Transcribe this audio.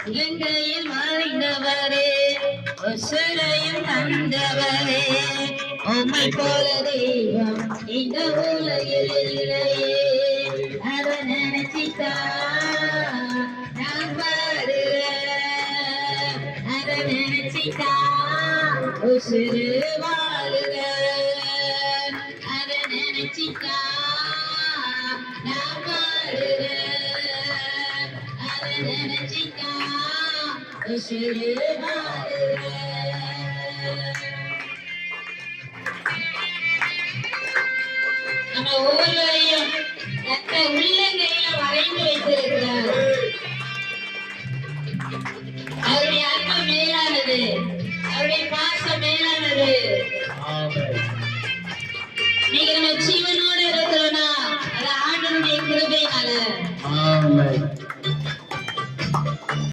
இலங்கையில் வாழ்ந்தவரே உசுரையும் தந்தவரே உம்மை போல தெய்வம் இந்த உலகில் இல்லையே அதை நினைச்சிட்டா நான் பாடுறேன் அதை நினைச்சிட்டா உசுறு வாழுக அதை நினைச்சிட்டா நான் பாடுறேன் அதை நினைச்சிட்டா உசுறு வாழுக. நம்ம ஒவ்வொருவரையும் தக்க உள்ளங்கையில வரைந்து வைத்திருக்கிறார். அவருடைய அன்பு மேலானது, அவருடைய பாசம் மேலானது. நீங்க நம்ம ஜீவன